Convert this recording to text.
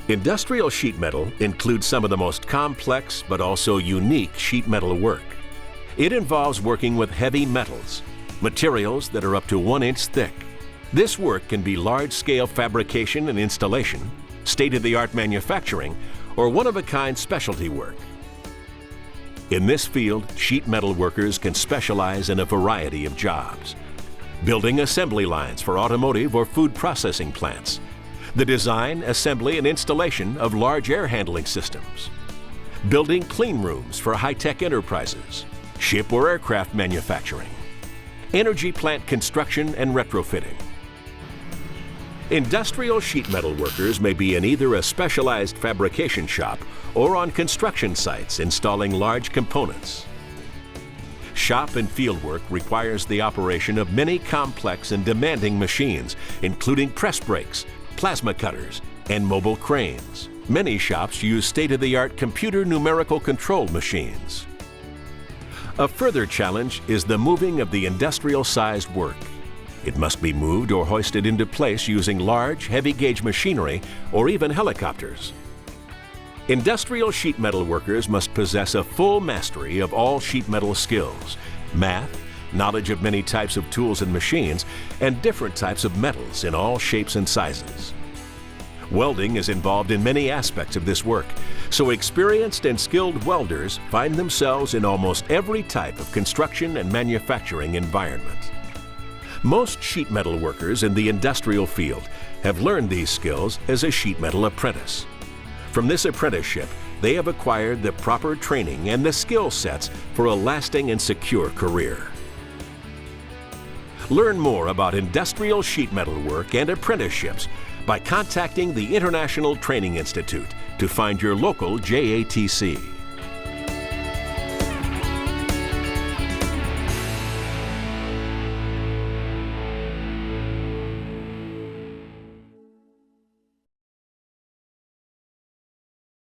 Industrial sheet metal includes some of the most complex but also unique sheet metal work. It involves working with heavy metals, materials that are up to 1 inch thick. This work can be large-scale fabrication and installation, state-of-the-art manufacturing, or one-of-a-kind specialty work. In this field, sheet metal workers can specialize in a variety of jobs. Building assembly lines for automotive or food processing plants, the design, assembly, and installation of large air handling systems, building clean rooms for high-tech enterprises, ship or aircraft manufacturing, energy plant construction and retrofitting. Industrial sheet metal workers may be in either a specialized fabrication shop or on construction sites installing large components. Shop and field work requires the operation of many complex and demanding machines, including press brakes, plasma cutters, and mobile cranes. Many shops use state-of-the-art computer numerical control machines. A further challenge is the moving of the industrial-sized work. It must be moved or hoisted into place using large, heavy-gauge machinery or even helicopters. Industrial sheet metal workers must possess a full mastery of all sheet metal skills, math, knowledge of many types of tools and machines, and different types of metals in all shapes and sizes. Welding is involved in many aspects of this work, so experienced and skilled welders find themselves in almost every type of construction and manufacturing environment. Most sheet metal workers in the industrial field have learned these skills as a sheet metal apprentice. From this apprenticeship, they have acquired the proper training and the skill sets for a lasting and secure career. Learn more about industrial sheet metal work and apprenticeships by contacting the International Training Institute to find your local JATC.